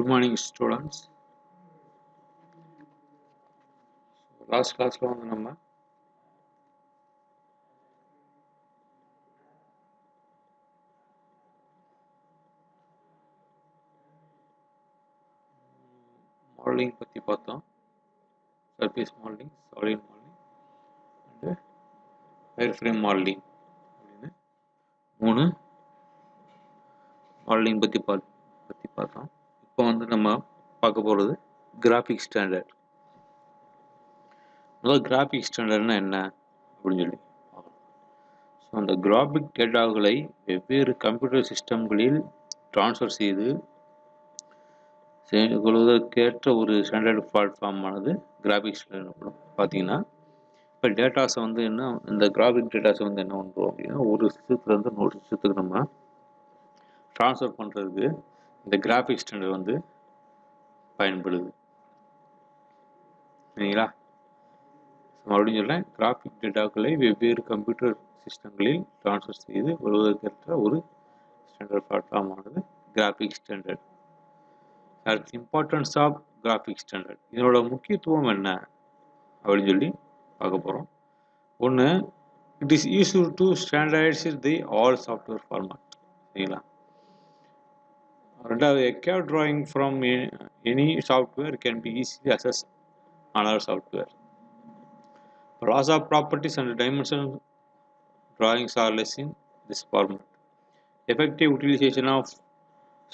Good morning, students. Last class lo வந்து நம்ம modeling பத்தி பார்த்தோம். Surface modeling, solid modeling and wireframe modeling அப்படின்னு மூணு modeling பத்தி பார்த்தோம். இப்போ வந்து நம்ம பார்க்க போறது கிராஃபிக் ஸ்டாண்டர்ட். முதல் கிராஃபிக் ஸ்டாண்டர்ட்னா என்ன அப்படின்னு சொல்லி ஸோ அந்த கிராஃபிக் டேட்டாக்களை வெவ்வேறு கம்ப்யூட்டர் சிஸ்டம்களில் ட்ரான்ஸ்ஃபர் செய்து கொள்வதற்கேற்ற ஒரு ஸ்டாண்டர்ட் பிளாட்ஃபார்மானது கிராஃபிக் ஸ்டாண்டர்ட். பார்த்தீங்கன்னா இப்போ டேட்டாஸை வந்து என்ன இந்த கிராஃபிக் டேட்டாஸை வந்து என்ன பண்ணுறோம் அப்படின்னா ஒரு சிஸ்டத்துலேருந்து இன்னொரு சிஸ்டத்துக்கு நம்ம ட்ரான்ஸ்ஃபர் பண்ணுறதுக்கு இந்த கிராஃபிக் ஸ்டாண்டர்ட் வந்து பயன்படுது. சரிங்களா? மறுபடியும் சொல்கிறேன், கிராஃபிக் டேட்டாக்களை வெவ்வேறு கம்ப்யூட்டர் சிஸ்டங்களில் ட்ரான்ஸ்ஃபர் செய்து கொள்வதற்கேற்ற ஒரு ஸ்டாண்டர்ட் பிளாட்ஃபார்மானது graphic standard. That's importance of graphic standard. இதனோட முக்கியத்துவம் என்ன அப்படின்னு சொல்லி பார்க்க போகிறோம். ஒன்று, it is used to standardize the all software format. சரிங்களா? ரெண்டாவது, a CAD drawing from any software can be easily accessed on another software. Loss of properties and dimension drawings are less in this format. Effective utilization of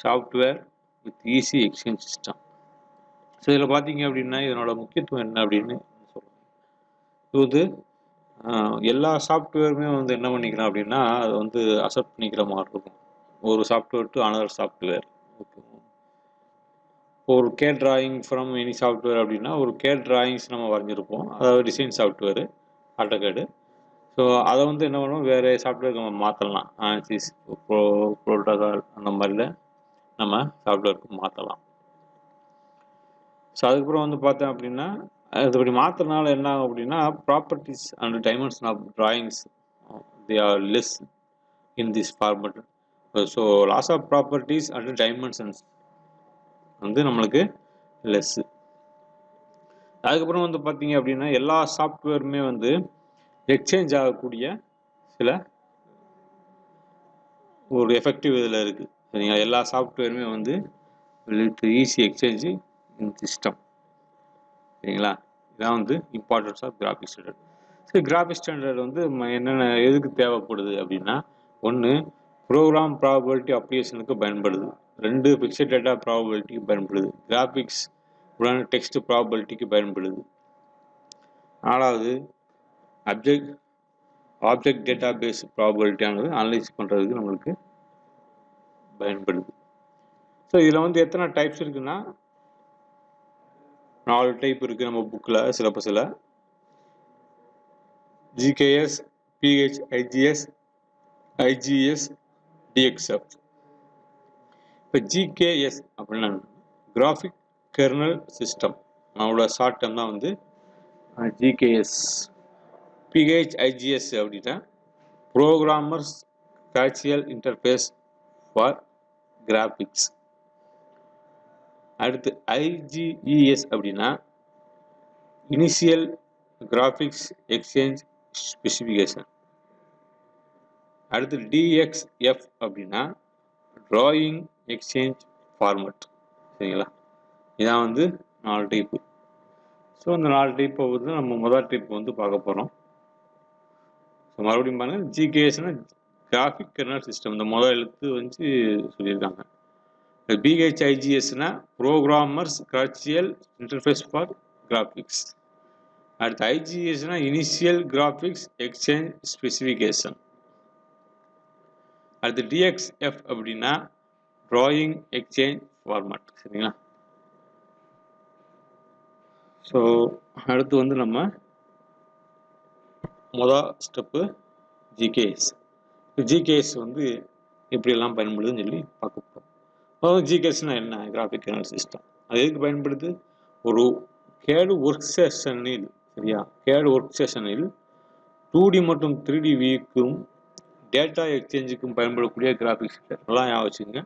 software with easy exchange system. So இதில் பார்த்தீங்க அப்படின்னா இதனோட முக்கியத்துவம் என்ன அப்படின்னு சொல்லுவாங்க. இது வந்து எல்லா சாஃப்ட்வேருமே வந்து என்ன பண்ணிக்கலாம் அப்படின்னா அதை வந்து அக்செப்ட் பண்ணிக்கிற மாதிரி இருக்கும். ஒரு சாஃப்ட்வேர் டு அனதர் சாஃப்ட்வேர். ஒரு CAD drawing from any software அப்படின்னா ஒரு கேட் டிராயிங்ஸ் நம்ம வரைஞ்சிருப்போம், அதாவது டிசைன் சாஃப்ட்வேரு ஆட்டோகேடு. ஸோ அதை வந்து என்ன பண்ணுவோம், வேறு சாஃப்ட்வேருக்கு நம்ம மாற்றலாம். ஆன்சிஸ் ப்ரோட்டோகால் அந்த மாதிரில நம்ம சாஃப்ட்வேருக்கு மாற்றலாம். ஸோ அதுக்கப்புறம் வந்து பார்த்தேன் அப்படின்னா இப்படி மாற்றுறதுனால என்ன ஆகும் அப்படின்னா properties and dimension of drawings they are less in this format. So loss of properties and dimensions வந்து நம்மளுக்கு லெஸ்ஸு. அதுக்கப்புறம் வந்து பார்த்தீங்க அப்படின்னா எல்லா சாஃப்ட்வேருமே வந்து எக்ஸ்சேஞ்ச் ஆகக்கூடிய சில ஒரு எஃபெக்டிவ் இதில் இருக்குது. சரிங்களா? எல்லா சாஃப்ட்வேருமே வந்து ஈஸி எக்ஸ்சேஞ்சு இன் சிஸ்டம். சரிங்களா? இதான் வந்து importance of graphic standard. So graphic standard வந்து என்னென்ன எதுக்கு தேவைப்படுது அப்படின்னா, ஒன்று ப்ரோக்ராம் ப்ராபபிலிட்டி அப்ளிகேஷனுக்கு பயன்படுது. ரெண்டு பிக்சட் டேட்டா ப்ராபபிலிட்டிக்கு பயன்படுது. கிராஃபிக்ஸ் உடனே டெக்ஸ்ட் ப்ராபபிலிட்டிக்கு பயன்படுது. நாலாவது ஆப்ஜெக்ட் டேட்டா பேஸ் ப்ராபபிலிட்டியானது அனலைஸ் பண்ணுறதுக்கு நம்மளுக்கு பயன்படுது. ஸோ இதில் வந்து எத்தனை டைப்ஸ் இருக்குன்னா 4 டைப் இருக்குது நம்ம புக்கில் சிலபஸில். GKS, PH, IGS, IGS, DXF. இப்போ GKS அப்படின்னா கிராஃபிக் கெர்னல் சிஸ்டம், நம்மளோட ஷார்ட் டேர்ம் தான் வந்து GKS. PH, IGS அப்படின்னா ப்ரோக்ராமர்ஸ் கேச்சுவல் இன்டர்ஃபேஸ் ஃபார் கிராஃபிக்ஸ். அடுத்து IGES அப்படின்னா இனிஷியல் கிராஃபிக்ஸ் எக்ஸ்சேஞ்ச் ஸ்பெசிஃபிகேஷன். அடுத்து DXF அப்படின்னா டிராயிங் எக்ஸ்சேஞ்ச் ஃபார்மட். சரிங்களா? இதான் வந்து 4 டைப்பு. ஸோ இந்த 4 டைப்பை வந்து நம்ம முதல் டைப் வந்து பார்க்க போகிறோம். ஸோ மறுபடியும் பாருங்கள், GKSனா கிராஃபிக் கெர்னல் சிஸ்டம், இந்த முதல் எழுத்து வந்து சொல்லியிருக்காங்க. BHIGSனா ப்ரோக்ராமர்ஸ் கேச்சுவல் இன்டர்ஃபேஸ் ஃபார் கிராஃபிக்ஸ். அடுத்து IGSனா இனிஷியல் கிராஃபிக்ஸ் எக்ஸ்சேஞ்ச் ஸ்பெசிஃபிகேஷன். அடுத்து DXF அப்படின்னா டிராயிங் எக்ஸ்சேஞ்ச் ஃபார்மட். சரிங்களா? ஸோ அடுத்து வந்து நம்ம முதல் ஸ்டெப்பு GKS. GKS வந்து எப்படியெல்லாம் பயன்படுதுன்னு சொல்லி பார்க்க போகிறோம். அதாவது GKSனா என்ன? Graphic kernel system. அது எதுக்கு பயன்படுது? ஒரு கேடு ஒர்க் ஸ்டேஷனில், சரியா, கேடு ஒர்க் ஸ்டேஷனில் 2D மற்றும் 3D வியூக்கும் டேட்டா எக்ஸ்சேஞ்சுக்கும் பயன்படக்கூடிய கிராஃபிக்ஸ் எல்லாம் ஞாபகம் வச்சுங்க.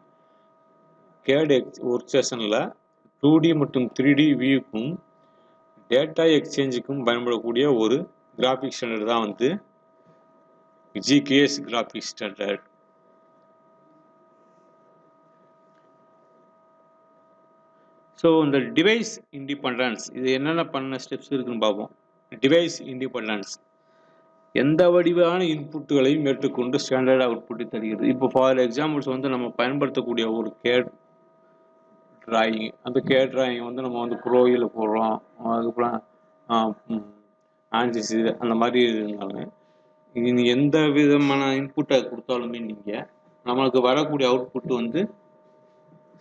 கேட் ஒர்க் செஷனில் 2D மற்றும் 3D வியூக்கும் டேட்டா எக்ஸ்சேஞ்சுக்கும் பயன்படக்கூடிய ஒரு கிராஃபிக் ஸ்டாண்டர்ட் தான் வந்து GKS கிராஃபிக் ஸ்டாண்டர்ட். ஸோ இந்த டிவைஸ் இண்டிபெண்டன்ஸ் இது என்னென்ன பண்ண ஸ்டெப்ஸ் இருக்குன்னு பார்ப்போம். டிவைஸ் இண்டிபெண்டன்ஸ் எந்த வடிவான இன்புட்டுகளையும் ஏற்றுக்கொண்டு ஸ்டாண்டர்ட் அவுட்புட்டை தருகிறது. இப்போ ஃபார் எக்ஸாம்பிள்ஸ் வந்து நம்ம பயன்படுத்தக்கூடிய ஒரு கேட் டிராயிங், அந்த கேட் டிராயிங் வந்து நம்ம வந்து ப்ரோயில் போடுறோம், அதுக்கப்புறம் ஆன்சிஸ் அந்த மாதிரி இருந்தாலும் நீங்கள் எந்த விதமான இன்புட்டை கொடுத்தாலுமே நீங்கள் நம்மளுக்கு வரக்கூடிய அவுட்புட் வந்து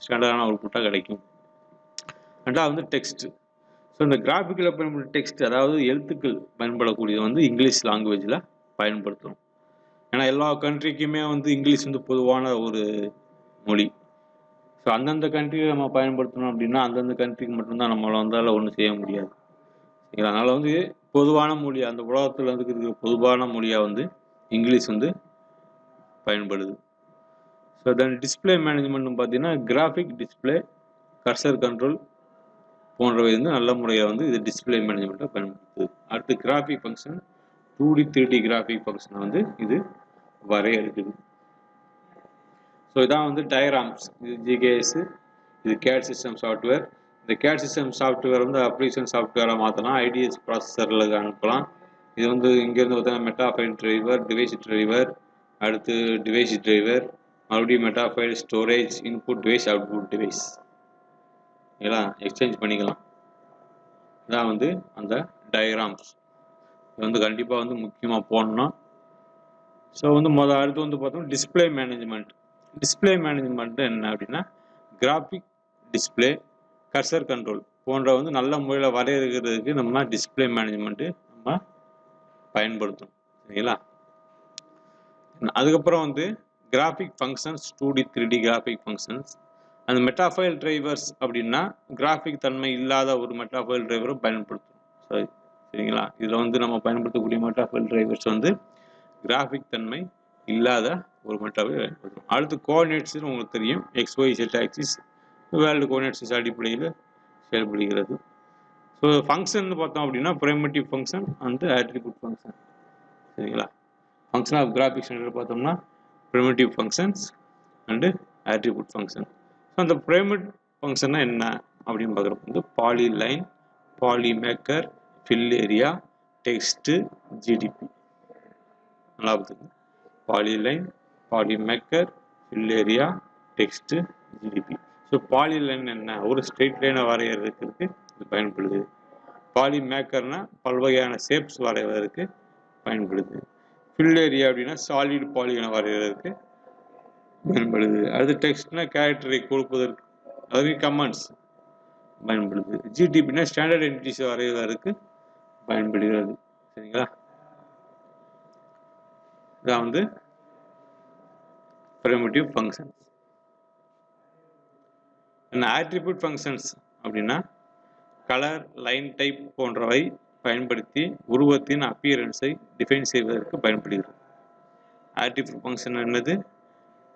ஸ்டாண்டர்டான அவுட்புட்டாக கிடைக்கும். ரெண்டாவது வந்து டெக்ஸ்ட். ஸோ இந்த கிராஃபிக்கில் பயன்படுத்த டெக்ஸ்ட், அதாவது எழுத்துக்கள் பயன்படக்கூடியது வந்து இங்கிலீஷ் லாங்குவேஜில் பயன்படுத்தணும். ஏன்னா எல்லா கண்ட்ரிக்குமே வந்து இங்கிலீஷ் வந்து பொதுவான ஒரு மொழி. ஸோ அந்தந்த கண்ட்ரியில் நம்ம பயன்படுத்தணும் அப்படின்னா அந்தந்த கண்ட்ரிக்கு மட்டும்தான் நம்மளால் வந்தால் ஒன்றும் செய்ய முடியாது. அதனால் வந்து பொதுவான மொழி, அந்த உலகத்தில் வந்து இருக்கிற பொதுவான மொழியாக வந்து இங்கிலீஷ் வந்து பயன்படுது. ஸோ தென் டிஸ்பிளே மேனேஜ்மெண்ட்னு பார்த்தீங்கன்னா கிராஃபிக் டிஸ்பிளே, கர்சர் கண்ட்ரோல் போன்றவை வந்து நல்ல முறையாக வந்து இது டிஸ்பிளே மேனேஜ்மெண்ட்டாக பயன்படுத்துது. அடுத்து graphic function 2D 3D graphic ஃபங்க்ஷனை வந்து இது வரையறுக்குது. ஸோ இதான் வந்து டயக்ராம்ஸ். இது ஜிகேஎஸ், இது கேட் சிஸ்டம் சாஃப்ட்வேர். இந்த கேட் சிஸ்டம் சாஃப்ட்வேர் வந்து அப்ளிகேஷன் சாஃப்ட்வேராக மாற்றலாம், ஐடிஎஸ் ப்ராசஸரில் அனுப்பலாம். இது வந்து இங்கேருந்து பார்த்தீங்கன்னா மெட்டாஃபைல் டிரைவர், டிவைஸ் டிரைவர், அடுத்து டிவைஸ் டிரைவர், மறுபடியும் metafile storage, input device, output device எல்லாம் எக்ஸ்சேஞ்ச் பண்ணிக்கலாம். இதான் வந்து அந்த டயக்ராம்ஸ். இது வந்து கண்டிப்பாக வந்து முக்கியமாக போடணும். ஸோ வந்து அடுத்து வந்து பார்த்தோம் டிஸ்பிளே மேனேஜ்மெண்ட். டிஸ்பிளே மேனேஜ்மெண்ட் என்ன அப்படின்னா கிராஃபிக் டிஸ்பிளே, கர்சர் கண்ட்ரோல் போன்ற வந்து நல்ல முறையில் வரையறுக்கிறதுக்கு நம்ம டிஸ்பிளே மேனேஜ்மெண்ட்டு நம்ம பயன்படுத்தணும். சரிங்களா? அதுக்கப்புறம் வந்து graphic functions, 2D 3D graphic functions. அந்த மெட்டாஃபைல் டிரைவர்ஸ் அப்படின்னா கிராஃபிக் தன்மை இல்லாத ஒரு மெட்டாஃபைல் டிரைவரை பயன்படுத்தணும். சரிங்களா? இதில் வந்து நம்ம பயன்படுத்தக்கூடிய மெட்டாஃபைல் டிரைவர்ஸ் வந்து கிராஃபிக் தன்மை இல்லாத ஒரு மெட்டாஃபைல் பயன்படுத்தணும். அடுத்து கோஆர்டினேட்ஸ் உங்களுக்கு தெரியும், XYZ ஆக்சிஸ் வேர்ல்டு கோஆர்டினேட்ஸ் அடிப்படையில் செயல்படுகிறது. ஸோ ஃபங்க்ஷன் பார்த்தோம் அப்படின்னா primitive function and attribute function. சரிங்களா? ஃபங்க்ஷன் ஆஃப் கிராஃபிக் ஸ்டாண்டர்ட் பார்த்தோம்னா primitive functions and attribute function. So அந்த பிரைமிட் ஃபங்க்ஷன்னா என்ன அப்படின்னு பார்க்குறப்ப வந்து polyline, polymarker, fill area, text, GDP. நல்லா பார்த்துங்க. Polyline, polymarker, fill area, text, GDP. So polyline என்ன? ஒரு ஸ்ட்ரெயிட் லைனை வரைகிறதுக்கு இது பயன்படுது. பாலிமேக்கர்னா பல்வகையான ஷேப்ஸ் வரைவதற்கு பயன்படுது. ஃபில் ஏரியா அப்படின்னா சாலிட் பாலிகனை வரைகிறதுக்கு பயன்படுது. அது டெக்ஸ்ட்னா கேரக்டரை கொடுப்பதற்கு, அதாவது கமெண்ட்ஸ் பயன்படுது. ஜிடிபினா ஸ்டாண்டர்ட் என்டிட்டிஸ் வரைவதற்கு பயன்படுகிறது. சரிங்களா? இதான் வந்து பிரைமிட்டிவ் ஃபங்க்ஷன்ஸ். ஆட்ரிபியூட் ஃபங்க்ஷன்ஸ் அப்படின்னா கலர், லைன் டைப் போன்றவை பயன்படுத்தி உருவத்தின் அப்பியரன்ஸை டிஃபைன் செய்வதற்கு பயன்படுகிறது. ஆட்ரிபியூட் ஃபங்க்ஷன் என்னது?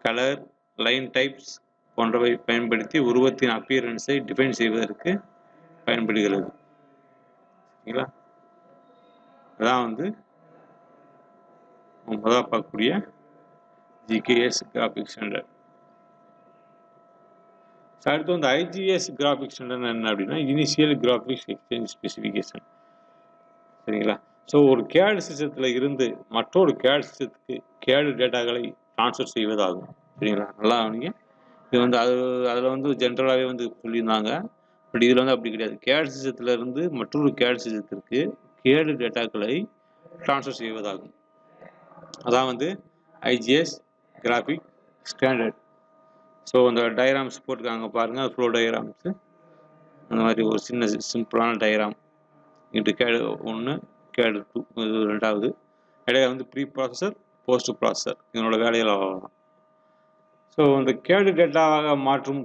கலர், லைன் டைப்ஸ் போன்றவை பயன்படுத்தி உருவத்தின் அப்பியரன்ஸை டிஃபைன் செய்வதற்கு பயன்படுகிறது. சரிங்களா? அதான் வந்து முதல்ல பார்க்கக்கூடிய ஜிகேஎஸ் கிராஃபிக் ஸ்டாண்டர்ட். அடுத்து வந்து ஐஜிஎஸ் கிராஃபிக் ஸ்டாண்டர்ட் என்ன அப்படின்னா இனிஷியல் கிராஃபிக்ஸ் எக்ஸ்சேஞ்ச் ஸ்பெசிஃபிகேஷன். சரிங்களா? ஸோ ஒரு கேட் சிஸ்டத்தில் இருந்து மற்றொரு கேட் சிஸ்டத்துக்கு கேடு டேட்டாக்களை ட்ரான்ஸ்ஃபர் செய்வதாகும். சரிங்களா? நல்லா கவனிங்க. இது வந்து அதில் வந்து ஜென்ரலாகவே வந்து சொல்லியிருந்தாங்க. பட் இதில் வந்து அப்படி கிடையாது. கேட் சிஸ்டத்தில் இருந்து மற்றொரு கேட் சிஸ்டத்திற்கு கேடு டேட்டாக்களை ட்ரான்ஸ்ஃபர் செய்வதாகும். அதான் வந்து ஐஜிஎஸ் கிராஃபிக் ஸ்டாண்டர்ட். ஸோ அந்த டயக்ராம்ஸ் போட்டிருக்காங்க பாருங்கள், அது ஃப்ளோ டயக்ராம்ஸு. அந்த மாதிரி ஒரு சின்ன சிம்பிளான டயக்ராம். இங்கிட்டு கேடு 1, கேடு 2, இது 2வது. இடையில வந்து ப்ரீ ப்ராசஸர், போஸ்ட் ப்ராசஸர் இதனோட வேலையில் ஆகலாம். ஸோ இந்த கேடு டேட்டாவாக மாற்றும்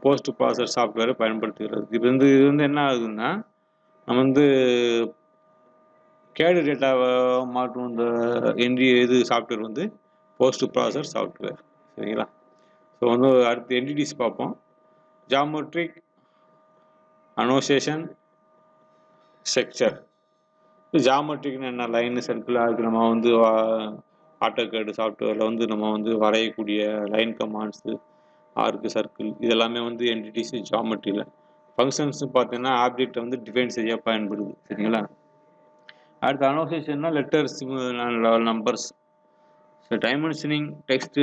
போஸ்ட் ப்ராசஸர் சாஃப்ட்வேரை பயன்படுத்துகிறது. இது வந்து என்ன ஆகுதுன்னா நம்ம வந்து கேடு டேட்டாவை மாற்றும் இந்த சாஃப்ட்வேர் வந்து போஸ்ட் ப்ராசஸர் சாஃப்ட்வேர். சரிங்களா? ஸோ வந்து அடுத்து என்டிடிஸ் பார்ப்போம். Geometric அனோசேஷன் structure. ஜாமெட்ரிக்னு என்ன, லைன் சர்க்கிள், அதுக்கு நம்ம வந்து ஆட்டோகேட் சாஃப்ட்வேரில் வந்து நம்ம வந்து வரையக்கூடிய லைன் கமாண்ட்ஸு, ஆர்க்கு, சர்க்கிள், இதெல்லாமே வந்து என்டிட்டிஸ் ஜாமெட்ரியில். ஃபங்க்ஷன்ஸ் பார்த்தீங்கன்னா ஆப்ஜெக்ட் வந்து டிஃபைன் செய்ய பயன்படுது. சரிங்களா? அடுத்து அனோசேஷன்னா letters, numbers, dimensioning, text,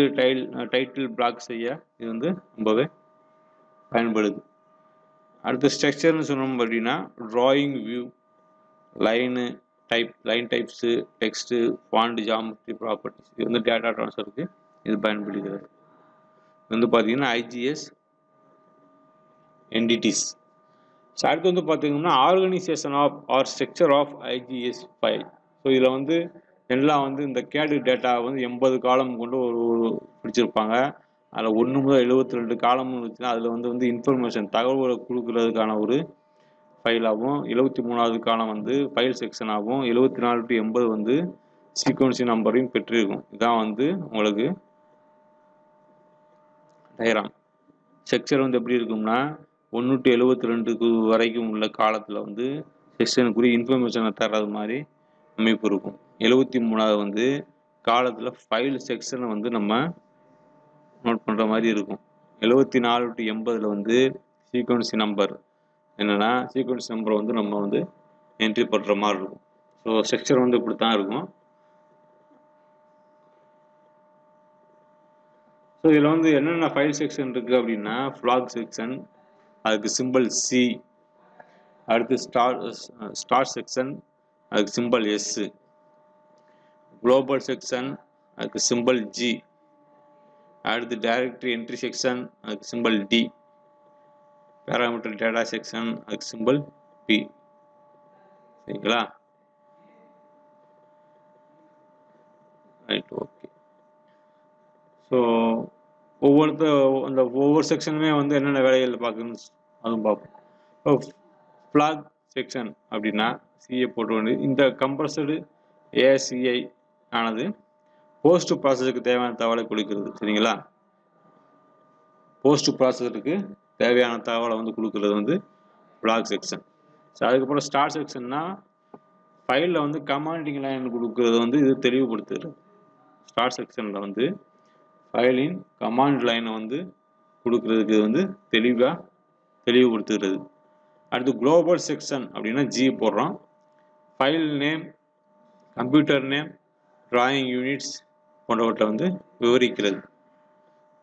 title block செய்ய இது வந்து ரொம்பவே பயன்படுது. அடுத்து ஸ்ட்ரக்சர்னு சொன்னோம் அப்படின்னா drawing, view, line types, text, font, geometry properties, இது வந்து டேட்டா ட்ரான்ஸ்ஃபருக்கு இது பயன்படுகிறது. வந்து பார்த்தீங்கன்னா ஐஜிஎஸ் என்டிட்டிஸ். ஸோ அடுத்து வந்து பார்த்தீங்கன்னா organization of or structure of IGES file. So இதில் வந்து எல்லாம் வந்து இந்த கேடு டேட்டா வந்து 80 காலம் கொண்டு ஒரு பிடிச்சிருப்பாங்க. அதில் 1 முதல் 72 காலமும் இருந்துச்சுன்னா அதில் வந்து இன்ஃபர்மேஷன், தகவல்களை கொடுக்குறதுக்கான ஒரு ஃபைலாகவும், 73வது காலம் வந்து ஃபைல் செக்ஷனாகவும், 74 to 80 வந்து சீக்வன்சி நம்பரையும் பெற்றிருக்கும். இதான் வந்து உங்களுக்கு டயக்ராம். செக்ஷன் வந்து எப்படி இருக்கும்னா 1 to 72 வரைக்கும் உள்ள காலத்தில் வந்து செக்ஷனுக்குரிய இன்ஃபர்மேஷனை தர்றது மாதிரி அமைப்பு இருக்கும். 73வது வந்து காலத்தில் ஃபைல் செக்ஷனை வந்து நம்ம நோட் பண்ணுற மாதிரி இருக்கும். 74 to 80 வந்து சீக்வன்சி நம்பர் என்னன்னா சீக்வன்ஸ் நம்பரை வந்து நம்ம வந்து என்ட்ரி பண்ணுற மாதிரி இருக்கும். ஸோ ஸ்ட்ரக்சர் வந்து இப்படி தான் இருக்கும். ஸோ இதில் வந்து என்னென்ன ஃபைல் செக்ஷன் இருக்குது அப்படின்னா ஃப்ளாக் செக்ஷன், அதுக்கு சிம்பிள் சி. அடுத்து ஸ்டார் செக்ஷன், அதுக்கு சிம்பிள் எஸ். குளோபல் செக்ஷன், அதுக்கு சிம்பிள் ஜி. அடுத்து டைரக்டரி என்ட்ரி செக்ஷன், அதுக்கு symbol D. Parameter data section, அதுக்கு சிம்பிள் பி. சரிங்களா? Right, okay. ஸோ ஒவ்வொரு செக்ஷனுமே வந்து என்னென்ன வேலைகள் பார்க்கணும்னு அதுவும் பார்ப்போம். இப்போ ஃப்ளாக் செக்ஷன் அப்படின்னா சிஏ போட்டு வந்து இந்த கம்ப்ரஸ்டு ஏசிஐ ஆனது போஸ்ட் ப்ராசஸருக்கு தேவையான தகவலை கொடுக்கிறது. சரிங்களா? போஸ்ட் ப்ராசஸருக்கு தேவையான தகவலை வந்து கொடுக்கறது வந்து ஃப்ளாக் செக்ஷன். ஸோ அதுக்கப்புறம் ஸ்டார் செக்ஷன்னா ஃபைலில் வந்து கமாண்டிங் லைன் கொடுக்கறது வந்து இது தெளிவுபடுத்துகிறது. ஸ்டார் செக்ஷனில் வந்து ஃபைலின் கமாண்ட் லைனை வந்து கொடுக்கறதுக்கு வந்து தெளிவுபடுத்துகிறது. அடுத்து குளோபல் செக்ஷன் அப்படின்னா ஜி போடுறோம். File name, computer name, drawing units போன்றவற்றை வந்து விவரிக்கிறது.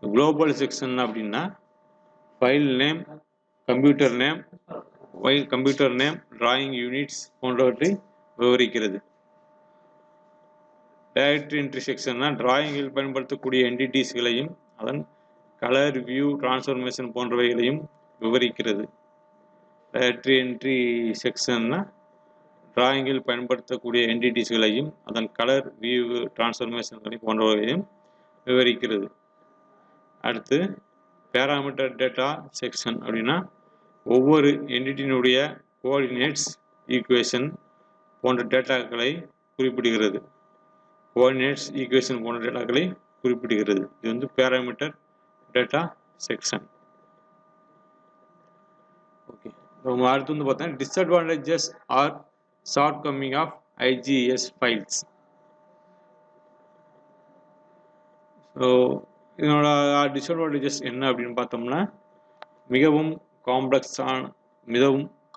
குளோபல் செக்ஷன் அப்படின்னா file name, computer name, drawing units போன்றவற்றை விவரிக்கிறது. டைரக்டரி என்ட்ரி செக்ஷன்னா டிராயிங்கில் பயன்படுத்தக்கூடிய என்டிட்டிஸ்களையும் அதன் கலர், வியூ, டிரான்ஸ்ஃபர்மேஷன் போன்றவைகளையும் விவரிக்கிறது. டைரக்டரி என்ட்ரி செக்ஷன்னா டிராயிங்கில் பயன்படுத்தக்கூடிய என்டிட்டிஸ்களையும் அதன் கலர், வியூ, டிரான்ஸ்ஃபர்மேஷன்களையும் போன்றவைகளையும் விவரிக்கிறது. அடுத்து பேராமீட்டர் டேட்டா செக்ஷன் அப்படின்னா ஒவ்வொரு என்டிட்டியினுடைய கோஆர்டினேட்ஸ், ஈக்குவேஷன் போன்ற டேட்டாக்களை குறிப்பிடுகிறது. கோஆர்டினேட்ஸ், ஈக்குவேஷன் போன்ற டேட்டாக்களை குறிப்பிடுகிறது. இது வந்து பேராமீட்டர் டேட்டா செக்ஷன். ஓகே. அடுத்து வந்து பார்த்தா disadvantages are shortcoming of IGS files. So இதனோட டிஸ்அட்வான்டேஜஸ் என்ன அப்படின்னு பார்த்தோம்னா மிகவும்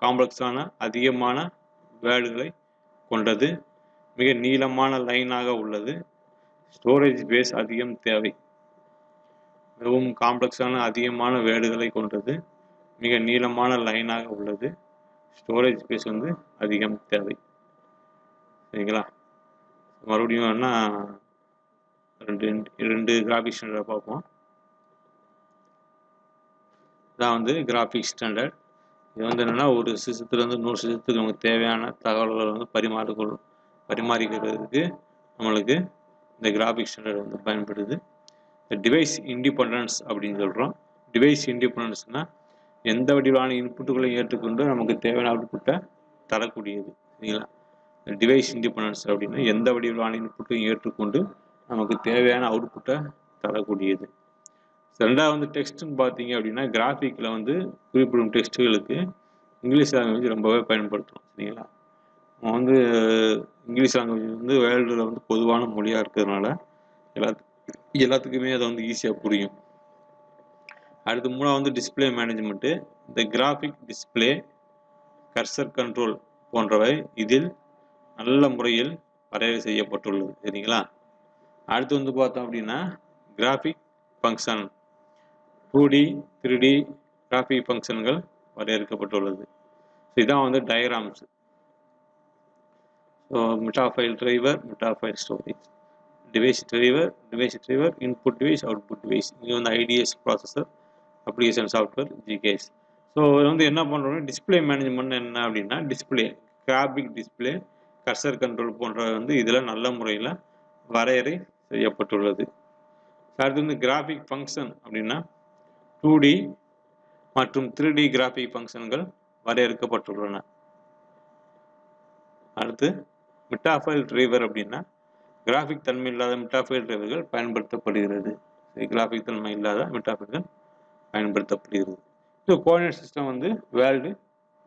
காம்ப்ளெக்ஸான அதிகமான வேர்டுகளை கொண்டது, மிக நீளமான லைனாக உள்ளது, ஸ்டோரேஜ் ஸ்பேஸ் அதிகம் தேவை. மிகவும் காம்ப்ளெக்ஸான அதிகமான வேர்டுகளை கொண்டது, மிக நீளமான லைனாக உள்ளது, ஸ்டோரேஜ் ஸ்பேஸ் வந்து அதிகம் தேவை. சரிங்களா? மறுபடியும் வேணா ரெண்டு கிராஃபிக் ஸ்டாண்டர்ட் பார்ப்போம். இதான் வந்து கிராஃபிக் ஸ்டாண்டர்ட். இது வந்து என்னென்னா ஒரு சிஸ்டத்துலேருந்து இன்னொரு சிஸ்டத்துக்கு நமக்கு தேவையான தகவல்களை வந்து பரிமாறிக்கிறதுக்கு நம்மளுக்கு இந்த கிராஃபிக் ஸ்டாண்டர்ட் வந்து பயன்படுது. டிவைஸ் இண்டிபெண்டன்ஸ் அப்படின்னு சொல்கிறோம். டிவைஸ் இண்டிபெண்டன்ஸ்னால் எந்த வடிவான இன்புட்டுகளையும் ஏற்றுக்கொண்டு நமக்கு தேவையான அவுட்புட்டை தரக்கூடியது. சரிங்களா? டிவைஸ் இண்டிபெண்டன்ஸ் அப்படின்னா எந்த வடிவான இன்புட்டையும் ஏற்றுக்கொண்டு நமக்கு தேவையான அவுட்புட்டை தரக்கூடியது. ரெண்டாவது வந்து டெக்ஸ்ட்னு பார்த்தீங்க அப்படின்னா கிராஃபிக்கில் வந்து குறிப்பிடும் டெக்ஸ்ட்டுகளுக்கு இங்கிலீஷ் லாங்குவேஜ் ரொம்பவே பயன்படுத்துகிறோம். சரிங்களா? நம்ம வந்து இங்கிலீஷ் லாங்குவேஜ் வந்து வேர்ல்டில் வந்து பொதுவான மொழியாக இருக்கிறதுனால எல்லாத்துக்குமே அதை வந்து ஈஸியாக புரியும். அடுத்து மூணாவது வந்து டிஸ்பிளே மேனேஜ்மெண்ட்டு. இந்த கிராஃபிக் டிஸ்பிளே, கர்சர் கண்ட்ரோல் போன்றவை இதில் நல்ல முறையில் வரையறை செய்யப்பட்டுள்ளது. சரிங்களா? அடுத்து வந்து பார்த்தோம் அப்படின்னா graphic function 2D 3D graphic ஃபங்க்ஷன்கள் வரையறுக்கப்பட்டுள்ளது. இதுதான் வந்து diagrams. So metafile driver, metafile storage, device driver, input device, output device. இது வந்து IDS processor, application software, GKS. So இது வந்து என்ன பண்ணுறோம்னா டிஸ்பிளே மேனேஜ்மெண்ட் என்ன அப்படின்னா display, graphic display, cursor control போன்ற வந்து இதில் நல்ல முறையில் வரையறை செய்யப்பட்டுள்ளது. அடுத்து வந்து கிராஃபிக் ஃபங்க்ஷன் அப்படின்னா 2D மற்றும் 3D கிராஃபிக் ஃபங்க்ஷன்கள் வரையறுக்கப்பட்டுள்ளன. அடுத்து மெட்டாஃபைல் டிரைவர் அப்படின்னா கிராஃபிக் தன்மை இல்லாத மெட்டாஃபைல் டிரைவர்கள் பயன்படுத்தப்படுகிறது. கிராஃபிக் தன்மை இல்லாத மெட்டாஃபைல்கள் பயன்படுத்தப்படுகிறது. ஸோ கோஆர்டினேட் சிஸ்டம் வந்து வேர்ல்டு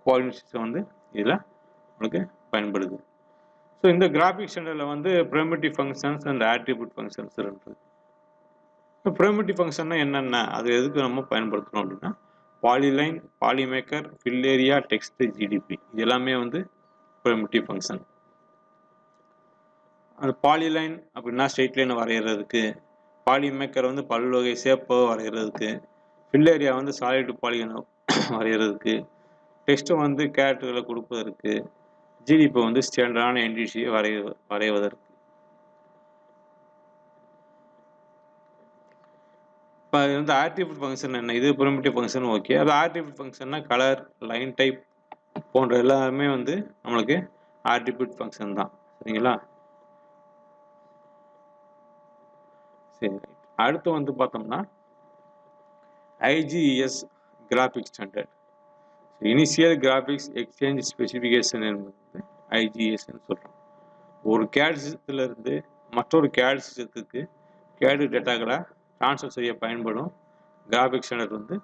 கோஆர்டினேட் சிஸ்டம் வந்து இதில் உங்களுக்கு பயன்படுது. ஸோ இந்த கிராஃபிக் ஸ்டாண்டர்டில் வந்து ப்ரைமிட்டிவ் ஃபங்க்ஷன்ஸ் அண்ட் ஆட்ரிபியூட் ஃபங்க்ஷன்ஸ் இருக்குது. இப்போ ப்ரைமிட்டிவ் ஃபங்க்ஷன்னா என்னென்ன, அது எதுக்கு நம்ம பயன்படுத்தணும் அப்படின்னா polyline, polymarker, fill area, text, GDP இது எல்லாமே வந்து ப்ரைமிட்டிவ் ஃபங்க்ஷன். அது பாலிலைன் அப்படின்னா ஸ்ட்ரெயிட் லைனை வரைகிறதுக்கு, பாலிமேக்கர் வந்து பல்வகை ஷேப்பை வரைகிறதுக்கு, ஃபில் ஏரியா வந்து சாலிட் பாலிகனை வரைகிறதுக்கு, டெக்ஸ்ட்டை வந்து கேரக்டர்களை கொடுப்பதற்கு, ஜிடிபி வந்து ஸ்டாண்டர்டான என்டிசியை வரைவதற்கு. இப்போ அது வந்து ஆட்ரிபியூட் ஃபங்க்ஷன் என்ன, இது ப்ரிமிட்டிவ் ஃபங்க்ஷன் ஓகே. அது ஆட்ரிபியூட் ஃபங்க்ஷன்னா கலர், லைன் டைப் போன்ற எல்லாமே வந்து நம்மளுக்கு ஆட்ரிபியூட் ஃபங்க்ஷன் தான். சரிங்களா? சரி, அடுத்து வந்து பார்த்தோம்னா IGES graphic standard, initial graphics exchange specification என்பது IGESன்னு சொல்கிறோம். ஒரு கேட் சிஸ்டத்திலிருந்து மற்றொரு கேட் சிஸ்டத்துக்கு கேடு டேட்டாக்களை ட்ரான்ஸ்ஃபர் செய்ய பயன்படும் கிராஃபிக் ஸ்டாண்டர்ட் வந்து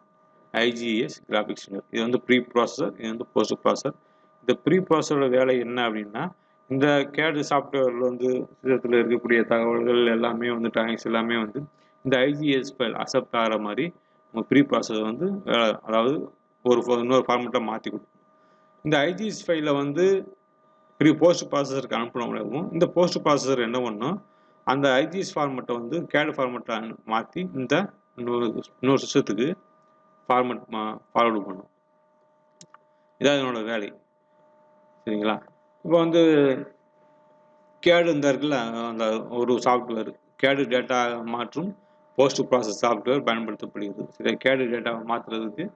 IGES கிராஃபிக் ஸ்டாண்டர்ட். இது வந்து ப்ரீ ப்ராசஸர், இது வந்து போஸ்ட் ப்ராசஸர். இந்த ப்ரீ ப்ராசஸரோட வேலை என்ன அப்படின்னா இந்த கேடு சாஃப்ட்வேரில் வந்து சிஸ்டத்தில் இருக்கக்கூடிய தகவல்கள் எல்லாமே வந்து ட்ராயிங்ஸ் எல்லாமே வந்து இந்த IGES ஃபைல் அக்செப்ட் ஆகிற மாதிரி நம்ம ப்ரீ ப்ராசஸர் வந்து அதாவது இன்னொரு ஃபார்மெட்டில் மாற்றி கொடுக்கும். இந்த IGES ஃபைலில் வந்து போஸ்ட் ப்ராசஸருக்கு அனுப்பணும். இந்த போஸ்ட் ப்ராசஸர் என்ன பண்ணும், அந்த IGES ஃபார்மெட்டை வந்து கேடு ஃபார்மெட்டை மாற்றி இந்த இன்னொரு சிஸ்டத்துக்கு ஃபார்வர்டு பண்ணும். இதான் என்னோட வேலை. சரிங்களா? இப்போ வந்து கேடு இந்த இருக்குல்ல, அந்த ஒரு சாஃப்ட்வேர் கேடு டேட்டா மாற்றும் போஸ்ட் ப்ராசஸ் சாஃப்ட்வேர் பயன்படுத்தப்படுகிறது. சரி, கேடு டேட்டாவை மாற்றுறதுக்கு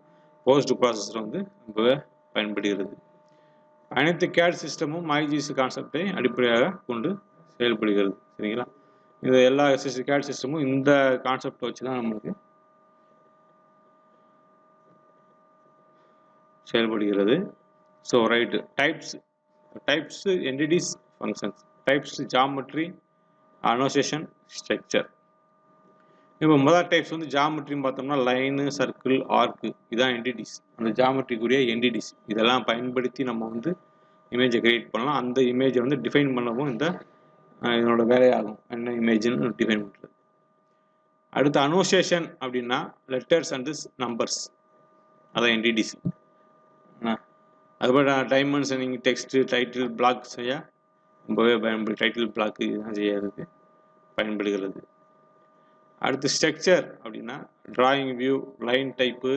போஸ்ட் ப்ராசஸர் வந்து ரொம்பவே பயன்படுகிறது. அனைத்து கேட் சிஸ்டமும் IGES கான்செப்டை அடிப்படையாக கொண்டு செயல்படுகிறது. சரிங்களா? இது எல்லா கேட் சிஸ்டமும் இந்த கான்செப்ட் வச்சு தான் நம்மளுக்கு செயல்படுகிறது. So right, types entities functions, types geometry, annotation, structure. இப்போ முதல் டைப்ஸ் வந்து ஜாமெட்ரின்னு பார்த்தோம்னா லைனு, சர்க்கிள், ஆர்க்கு இதுதான் என்டிட்டிஸ். அந்த ஜாமெட்ரிக்குரிய என்டிட்டிஸ் இதெல்லாம் பயன்படுத்தி நம்ம வந்து இமேஜை கிரியேட் பண்ணலாம். அந்த இமேஜை வந்து டிஃபைன் பண்ணவும் இதனோட வேலையாகும். என்ன இமேஜ்னு டிஃபைன் பண்ணுறது. அடுத்து அனோசேஷன் அப்படின்னா லெட்டர்ஸ் அண்ட் நம்பர்ஸ், அதான் என்டிட்டிஸ். அதுபோல் டைமென்ஷனிங், டெக்ஸ்ட், டைட்டில், பிளாக் செய்ய ரொம்பவே டைட்டில் பிளாக் இதுதான் செய்யறதுக்கு பயன்படுகிறது. அடுத்து ஸ்ட்ரக்சர் அப்படின்னா drawing view, line type,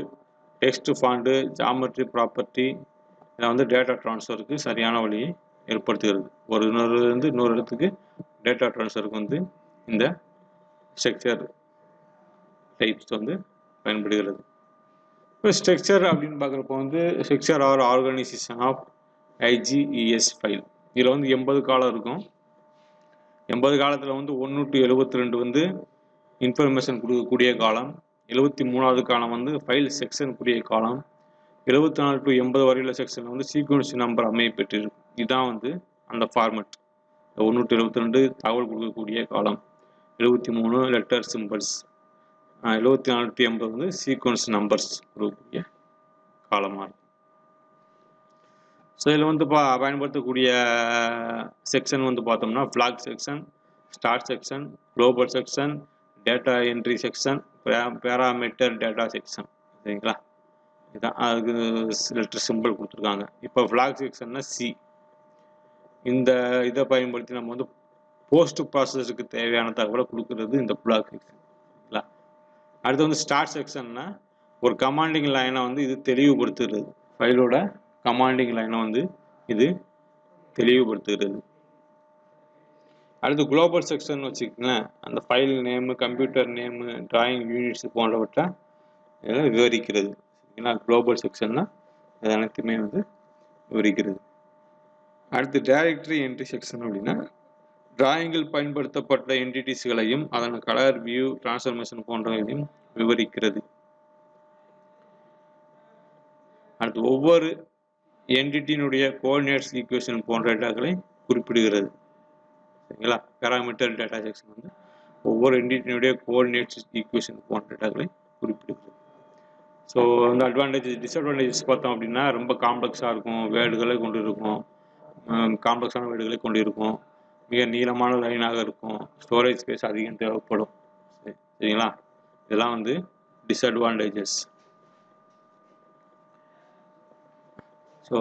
text font, geometry property இதை வந்து டேட்டா ட்ரான்ஸ்ஃபருக்கு சரியான வழியை ஏற்படுத்துகிறது. ஒரு இன்னொரு இடத்துக்கு டேட்டா ட்ரான்ஸ்ஃபருக்கு வந்து இந்த ஸ்ட்ரக்சர் டைப்ஸ் வந்து பயன்படுகிறது. இப்போ ஸ்ட்ரக்சர் அப்படின்னு பார்க்குறப்போ வந்து structure or organization of IGES file. இதில் வந்து 80 காலம் இருக்கும். 80 காலத்தில் வந்து 1 to 72 வந்து இன்ஃபர்மேஷன் கொடுக்கக்கூடிய காலம், 73வது காலம் வந்து ஃபைல் செக்ஷன் கூடிய காலம், 74 to 80 வரையுள்ள செக்ஷன் வந்து சீக்வன்ஸ் நம்பர் அமையப்பெற்றிருக்கும். இதுதான் வந்து அந்த ஃபார்மெட். 1 to 72 தகவல் கொடுக்கக்கூடிய காலம், 73 லெட்டர் சிம்பிள்ஸ், 7480 வந்து சீக்வன்ஸ் நம்பர்ஸ் கொடுக்கக்கூடிய காலமாக இருக்கும். ஸோ இதில் வந்து பயன்படுத்தக்கூடிய செக்ஷன் வந்து பார்த்தோம்னா flag section, start section, global section, data entry section, parameter data section. சரிங்களா? இதுதான் அதுக்கு லெட்டர் சிம்பிள் கொடுத்துருக்காங்க. இப்போ ஃப்ளாக் செக்ஷன்னா சி. இந்த இதை பயன்படுத்தி நம்ம வந்து போஸ்ட் ப்ராசஸருக்கு தேவையான தகவலை கொடுக்கறது இந்த ஃப்ளாக் செக்ஷன். சரிங்களா? அடுத்து வந்து ஸ்டார்ட் செக்ஷன்னா ஒரு கமாண்டிங் லைனை வந்து இது தெளிவுபடுத்துகிறது. ஃபைலோட கமாண்டிங் லைனை வந்து இது தெளிவுபடுத்துகிறது. அடுத்து குளோபல் செக்ஷன் வச்சுக்கோங்களேன், அந்த file name, computer name, drawing units போன்றவற்றை இதெல்லாம் விவரிக்கிறது. ஏன்னா குளோபல் செக்ஷன்னா இது அனைத்துமே வந்து விவரிக்கிறது. அடுத்து டைரக்டரி என்ட்ரி செக்ஷன் அப்படின்னா டிராயிங்கில் பயன்படுத்தப்பட்ட என்டிட்டிஸ்களையும் அதன் கலர், வியூ, டிரான்ஸ்ஃபர்மேஷன் போன்றவையும் விவரிக்கிறது. அடுத்து ஒவ்வொரு என்டிட்டியினுடைய கோஆர்டினேட்ஸ் ஈக்குவேஷன் போன்ற டேட்டாக்களை குறிப்பிடுகிறது. சரிங்களா? பேராமீட்டர் டேட்டா செக்ஷன் வந்து ஒவ்வொரு என்டிட்டியினுடைய கோஆர்டினேட்ஸ் ஈக்குவேஷன் போன்ற டேட்டாக்களை குறிப்பிடுகிறது. ஸோ அந்த அட்வான்டேஜஸ் டிஸ்அட்வான்டேஜஸ் பார்த்தோம் அப்படின்னா ரொம்ப காம்ப்ளெக்ஸாக இருக்கும், வேர்டுகளை கொண்டு இருக்கும், காம்ப்ளெக்ஸான வேர்டுகளை கொண்டு இருக்கும், மிக நீளமான லைனாக இருக்கும், ஸ்டோரேஜ் ஸ்பேஸ் அதிகம் தேவைப்படும். சரிங்களா? இதெல்லாம் வந்து டிஸ்அட்வான்டேஜஸ். ஸோ